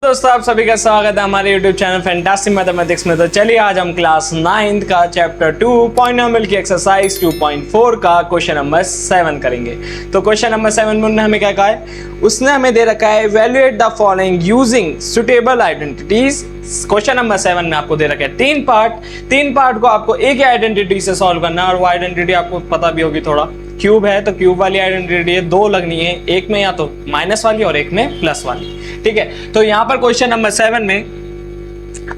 दोस्तों आप सभी का स्वागत है हमारे YouTube चैनल फैंटास्टिक मैथमेटिक्स में। तो चलिए आज हम क्लास 9th का चैप्टर 2 पॉलिनोमियल की एक्सरसाइज 2.4 का क्वेश्चन नंबर 7 करेंगे। तो क्वेश्चन नंबर 7 में उन्होंने हमें क्या कहा है, उसने हमें दे रखा है evaluate the following using suitable identities. Question number 7 में आपको दे रखा है तीन पार्ट को आपको एक ही आइडेंटिटी से सॉल्व करना है, और वो आइडेंटिटी आपको पता भी होगी थोड़ा। क्यूब है तो क्यूब वाली आइडेंटिटी है, दो लगनी है, एक में या तो माइनस वाली और एक में प्लस वाली। ठीक है, तो यहाँ पर क्वेश्चन नंबर 7 में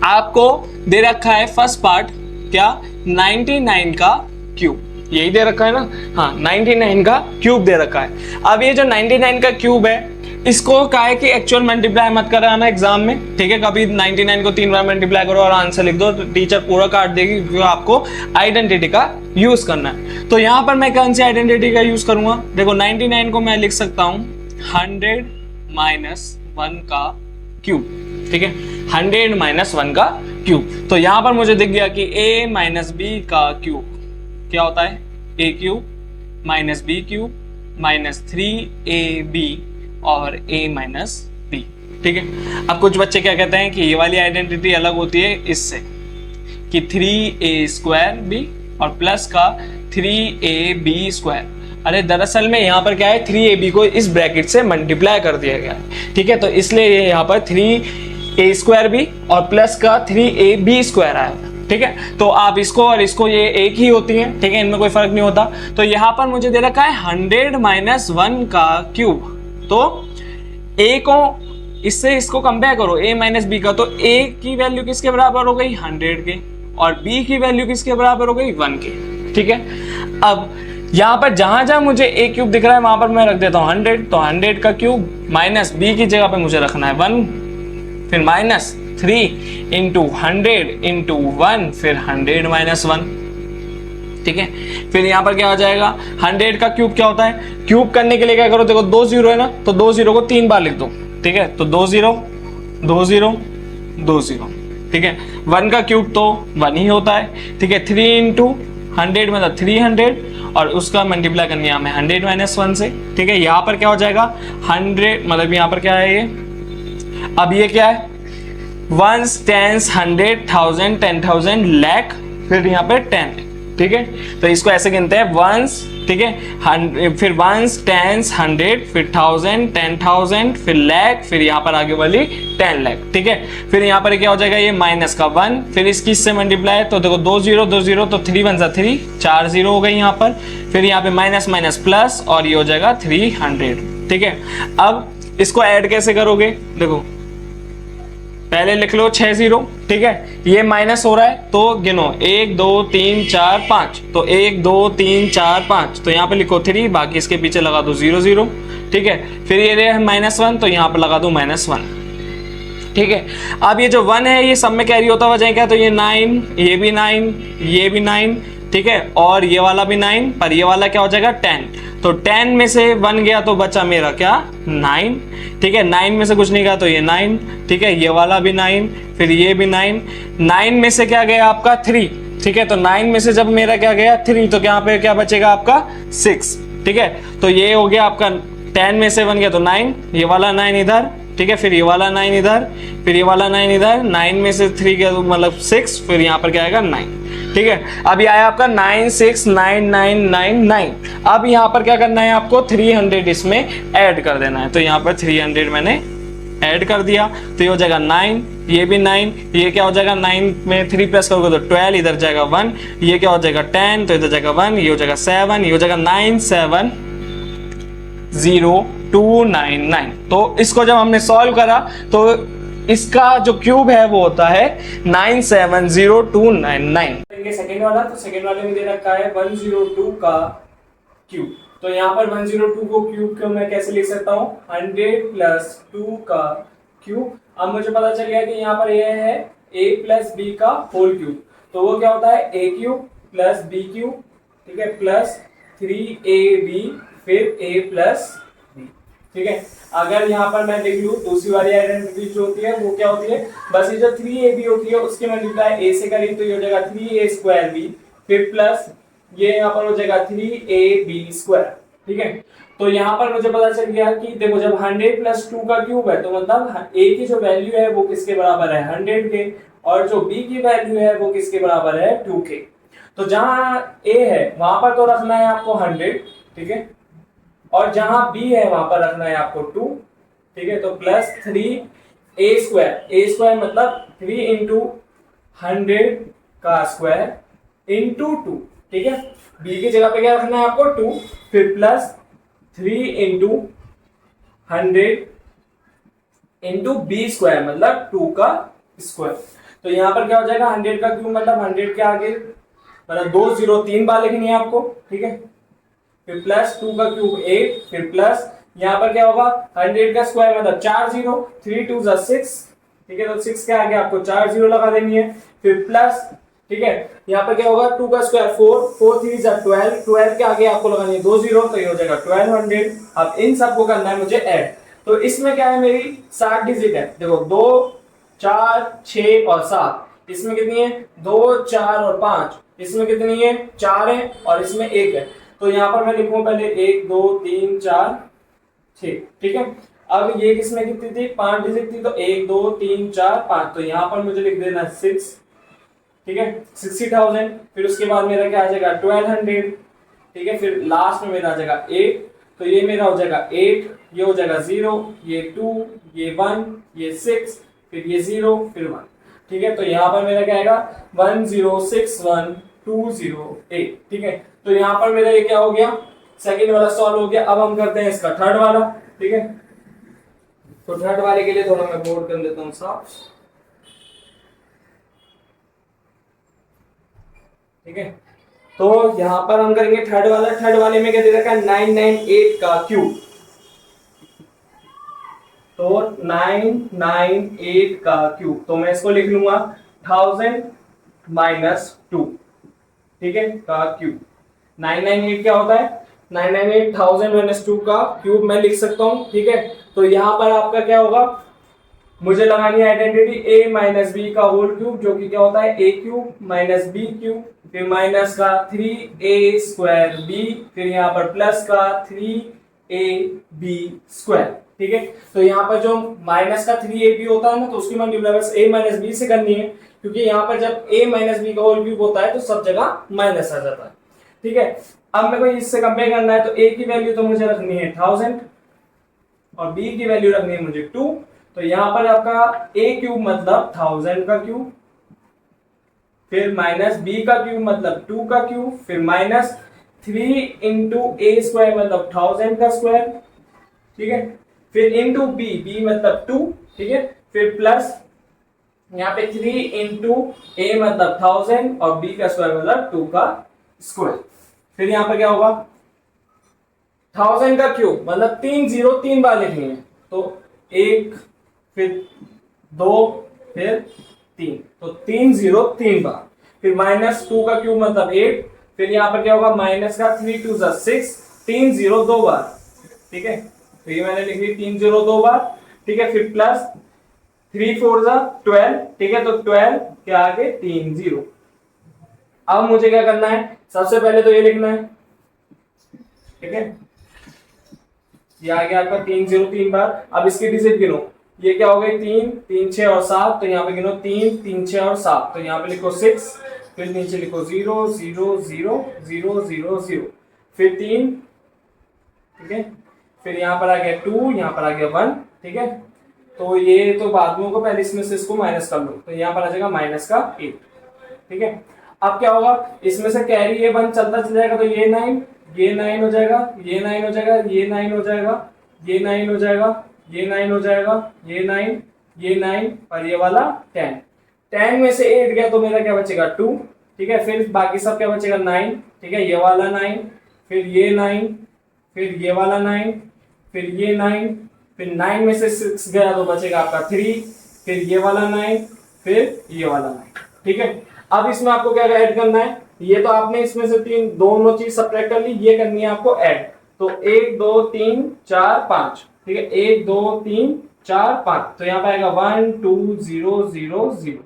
आपको दे रखा है फर्स्ट पार्ट क्या, 99 का क्यूब, यही दे रखा है ना। हाँ, 99 का क्यूब दे रखा है। अब ये जो 99 का क्यूब है, इसको क्या है कि एक्चुअल मल्टीप्लाई मत कराना एग्जाम में। ठीक है, कभी 99 को 3 बार मल्टीप्लाई करो और आंसर लिख दो तो टीचर पूरा काट देगी, क्योंकि आपको आइडेंटिटी का यूज करना है। तो यहाँ पर मैं कौन सी आइडेंटिटी का यूज करूंगा, देखो 99 को मैं लिख सकता हूँ 100 माइनस 1 का क्यूब। ठीक है, 100 माइनस 1 का क्यूब। तो यहाँ पर मुझे दिख गया कि a माइनस बी का क्यूब क्या होता है, a cube minus B cube minus 3ab और a माइनस बी। ठीक है, अब कुछ बच्चे क्या कहते हैं कि ये वाली आइडेंटिटी अलग होती है इससे, कि 3a² b और प्लस का 3ab²। अरे दरअसल में यहाँ पर क्या है, 3ab को इस ब्रैकेट से मल्टीप्लाई कर दिया गया है। ठीक है, तो इसलिए यहाँ पर 3a² और प्लस का 3ab² आया। ठीक है, तो आप इसको और इसको ये एक ही होती है। ठीक है, इनमें कोई फर्क नहीं होता। तो यहाँ पर मुझे दे रखा है 100 माइनस 1 का क्यूब। तो a को इससे इसको कंपेयर करो, a माइनस बी का, तो a की वैल्यू किसके बराबर हो गई, 100 के, और b की वैल्यू किसके बराबर हो गई, 1 के। ठीक है, अब यहाँ पर जहां जहां मुझे a क्यूब दिख रहा है वहां पर मैं रख देता हूँ 100। तो 100 का क्यूब माइनस b की जगह पे मुझे रखना है 1, फिर माइनस 3 इंटू 100 इंटू 1, फिर 100 माइनस 1। ठीक है, फिर यहाँ पर क्या हो जाएगा, 100 का क्यूब क्या होता है, क्यूब करने के लिए क्या करो, देखो 2 0 है ना, तो 2 0 को 3 बार लिख दो। ठीक है, तो 2 0 2 0 2 0। ठीक है, 1 का क्यूब तो 1 ही होता है। ठीक है, 3 इंटू 100 मतलब 300, और उसका मल्टीप्लाई करनी है हमें 100 माइनस 1 से। ठीक है, यहाँ पर क्या हो जाएगा 100 मतलब यहाँ पर क्या है ये, अब ये क्या है, 1 10 100 1000 10,000 लाख, फिर यहाँ पे 10। ठीक है, तो इसको ऐसे गिनते हैं 1, ठीक है, फिर 1 10 100 फिर 1000 10,000 फिर लाख, फिर यहाँ पर आगे वाली 10 लाख। ठीक है, फिर यहाँ पर क्या हो जाएगा, ये माइनस का 1, फिर इसकी इससे मल्टीप्लाई, तो देखो 2 0 2 0 तो 3 1 3, 4 0 हो गई यहाँ पर, फिर यहाँ पे माइनस माइनस प्लस, और ये हो जाएगा 300। ठीक है, अब इसको ऐड कैसे करोगे, देखो पहले लिख लो 6 0। ठीक है, ये माइनस हो रहा है तो गिनो 1 2 3 4 5, तो 1 2 3 4 5, तो यहाँ पे लिखो 3, बाकी इसके पीछे लगा दो 0 0। ठीक है, फिर ये है -1, तो यहाँ पे लगा दो -1। ठीक है, अब ये जो 1 है ये सब में कैरी होता हुआ जाएगा, तो ये 9, ये भी 9, ये भी 9। ठीक है, और ये वाला भी 9, पर ये वाला क्या हो जाएगा 10, तो 10 में से 1 गया तो बचा मेरा क्या 9। ठीक है, 9 में से कुछ नहीं गया तो ये 9। ठीक है, ये वाला भी 9, फिर ये भी 9। 9 में से क्या गया आपका 3। ठीक है, तो 9 में से जब मेरा क्या गया 3, तो यहाँ पे क्या बचेगा आपका 6। ठीक है, तो ये हो गया आपका 10 में से 1 गया तो 9, ये वाला 9 इधर। ठीक है, फिर ये वाला 9 इधर, फिर ये वाला 9 इधर, 9 में से 3 गया तो मतलब 6, फिर यहाँ पर क्या आएगा 9। ठीक है, अब ये आया आपका 9 6 9 9 9 9। अब यहाँ पर क्या करना है आपको, 300 इसमें ऐड कर देना है, तो यहाँ पर 300 मैंने ऐड कर दिया, तो ये हो जाएगा 9, ये भी 9, ये क्या हो जाएगा 9 में 3 प्लस करोगे तो 12, इधर जाएगा 1, ये क्या हो जाएगा 10, तो इधर जाएगा 1, ये हो जाएगा 7, ये हो जाएगा 9 7 0 2 9 9। तो इसको जब हमने सॉल्व करा तो इसका जो क्यूब है वो होता है 970299। सेकेंड वाला, तो सेकेंड वाले में दे रखा है 102 का क्यूब। तो यहाँ पर 102 को क्यूब को मैं कैसे लिख सकता हूँ, 100 प्लस 2 का क्यूब। अब मुझे पता चल गया कि यहाँ पर ये है a प्लस बी का होल क्यूब, तो वो क्या होता है a cube plus B cube. ठीक है, प्लस 3ab फिर a प्लस बी। ठीक है, अगर यहाँ पर मैं लिख लूँ दूसरी वाली आइडेंटिटी जो होती है वो क्या होती है, बस ये जो 3ab होती है उसके मल्टीप्लाई a से करें तो ये हो जाएगा 3a²b, फिर प्लस ये यहाँ पर हो जाएगा 3ab²। ठीक है, तो यहाँ पर मुझे पता चल गया कि देखो जब 100 प्लस 2 का क्यूब है तो मतलब ए की जो वैल्यू है वो किसके बराबर है 100 के, और जो बी की वैल्यू है वो किसके बराबर है 2 के। तो जहां ए है वहां पर तो रखना है आपको 100, ठीक है, और जहां बी है वहां पर रखना है आपको 2, ठीक है। तो प्लस 3 a² मतलब 3 इंटू 100 का स्क्वायर इंटू 2, ठीक है। बी की जगह पे क्या रखना है आपको 2, फिर plus 3 into 100 into B square मतलब 2 का स्क्वायर। तो यहां पर क्या हो जाएगा 100 का क्यूब मतलब 100 के आगे मतलब 2 0 3 बार लिखनी है आपको, ठीक है। फिर प्लस 2 का क्यूब 8, फिर प्लस यहाँ पर क्या होगा 100 का स्क्वायर मतलब 4 0, 3 2 6, ठीक है। तो 6 के आगे आपको 4 0 लगा देनी है, फिर प्लस, ठीक है। यहाँ पर क्या होगा 2 का स्क्वायर 4, 4 3 12, 12 के आगे आपको लगानी है 2 0, तो ये हो जाएगा 1200। अब इन सबको करना है मुझे ऐड। तो इसमें क्या है मेरी 60 डिजिट है, देखो 2 4 6 और 7, इसमें कितनी है 2 4 और 5, इसमें कितनी है 4 है और इसमें 1 है। तो यहाँ पर मैं लिखूंगा पहले 1 2 3 4 6, ठीक है। अब ये किसमें कितनी थी 5 डिजिट थी, तो 1 2 3 4 5, तो यहाँ पर मुझे लिख देना 6, ठीक है 60,000। फिर उसके बाद मेरा क्या आ जाएगा 1200, ठीक है। फिर लास्ट में मेरा आ जाएगा 8, तो ये मेरा हो जाएगा 8, ये हो जाएगा 0, ये 2, ये 1, ये 6, फिर ये 0, फिर 1, ठीक है। तो यहाँ पर मेरा क्या आएगा 1061208, ठीक है। तो यहाँ पर मेरा ये क्या हो गया सेकंड वाला सॉल्व हो गया। अब हम करते हैं इसका थर्ड वाला, ठीक है। तो थर्ड वाले के लिए थोड़ा मैं बोर्ड कर देता हूँ साफ, ठीक है। तो यहां पर हम करेंगे थर्ड वाला। थर्ड वाले में क्या दे रखा है 998 का क्यूब, तो 998 का क्यूब, तो मैं इसको लिख लूंगा 1000 माइनस 2, ठीक है, का क्यूब। 998 क्या होता है 998 1000 माइनस 2 का क्यूब मैं लिख सकता हूं, ठीक है। तो यहां पर आपका क्या होगा मुझे लगानी है आइडेंटिटी a माइनस बी का होल क्यूब, जो कि क्या होता है a cube minus B cube, फिर माइनस का 3a स्क्वायर b, फिर यहाँ पर प्लस का 3ab स्क्वायर, ठीक है। तो यहाँ पर जो माइनस का 3ab होता है ना, तो उसकी मल्टीप्लाई a माइनस बी से करनी है, क्योंकि यहाँ पर जब a माइनस बी का होल क्यूब होता है तो सब जगह माइनस आ जाता है, ठीक है। अब मेरे को इससे कंपेयर करना है, तो a की वैल्यू तो मुझे रखनी है 1000 और b की वैल्यू रखनी है मुझे 2। तो यहां पर आपका a क्यूब मतलब 1000 का क्यूब, फिर माइनस b का क्यूब मतलब 2 का क्यूब, फिर माइनस 3 इंटू a स्क्वायर मतलब 1000 का स्क्वायर, ठीक है। फिर इंटू b मतलब 2, ठीक है। फिर प्लस यहाँ पे 3 इंटू a मतलब 1000 और b का स्क्वायर मतलब 2 का स्क्वायर। फिर यहाँ पर क्या होगा 1000 का क्यूब मतलब 3 0 3 बार लिखनी है, तो 1 फिर 2 फिर 3, तो 3 0 3 बार। फिर माइनस 2 का क्यूब मतलब 8, फिर यहाँ पर क्या होगा माइनस का 3 2 6, 3 0 2 बार, ठीक है। तो ये मैंने लिख ली 3 0 2 बार, ठीक है। फिर प्लस 3 4 12, ठीक है। तो 12 के आगे 3 0। अब मुझे क्या करना है सबसे पहले तो ये लिखना है, ठीक है। ये आ गया आपका 3 0 3 बार। अब इसकी डिजिट गिनो, ये क्या हो गई 3 3 6 और 7, तो यहाँ पे गिनो 3 3 6 और 7, तो यहाँ पे लिखो 6, फिर नीचे लिखो 0 0 0 0 0 0, फिर 3, ठीक है। फिर यहाँ पर आ गया 2, यहाँ पर आ गया 1, ठीक है। तो ये तो बाद में को पहले इसमें से इसको माइनस कर लो, तो यहाँ पर आ जाएगा माइनस का 8, ठीक है। अब क्या होगा इसमें से कैरी ये 1 चलता चल जाएगा, तो ये 9 ये 9 हो जाएगा, ये 9 हो जाएगा, ये 9 हो जाएगा, ये 9 हो जाएगा, ये 9 हो जाएगा, ये 9 ये 9 और ये वाला 10। 10 में से 8 गया तो मेरा क्या बचेगा 2, ठीक है। फिर बाकी सब क्या बचेगा 9, ठीक है। ये वाला 9, फिर ये 9, फिर ये वाला 9, फिर ये 9, फिर 9 में से 6 गया तो बचेगा आपका 3, फिर ये वाला 9, फिर ये वाला 9, ठीक है। अब इसमें आपको क्या ऐड करना है, ये तो आपने इसमें से तीन दोनों चीज सब्ट्रैक्ट कर ली, ये करनी है आपको ऐड। तो 1 2 3 4 5, ठीक है। 1 2 3 4 5, तो यहाँ पे आएगा 1 2 0 0 0,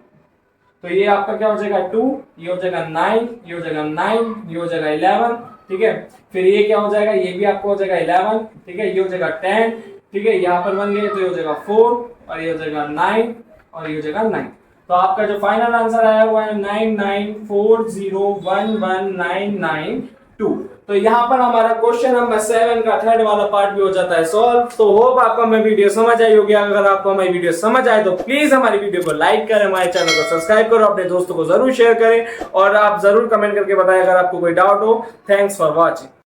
तो ये आपका क्या हो जाएगा 2, ये हो जाएगा 9, ये हो जाएगा 9, ये हो जाएगा 11, ठीक है। फिर ये क्या हो जाएगा, ये भी आपको हो जाएगा 11, ठीक है, ये हो जाएगा 10, ठीक है, यहाँ पर बन गए तो ये हो जाएगा 4 और ये हो जाएगा 9 और ये हो जाएगा 9। तो आपका जो फाइनल आंसर आया हुआ है 9940119992। तो यहाँ पर हमारा क्वेश्चन नंबर 7 का थर्ड वाला पार्ट भी हो जाता है सॉल्व। तो होप आपको हमारी वीडियो समझ आई होगी। अगर आपको हमारी वीडियो समझ आए तो प्लीज हमारी वीडियो को लाइक करें, हमारे चैनल को सब्सक्राइब करो, अपने दोस्तों को जरूर शेयर करें और आप जरूर कमेंट करके बताएं अगर आपको कोई डाउट हो। Thanks for watching.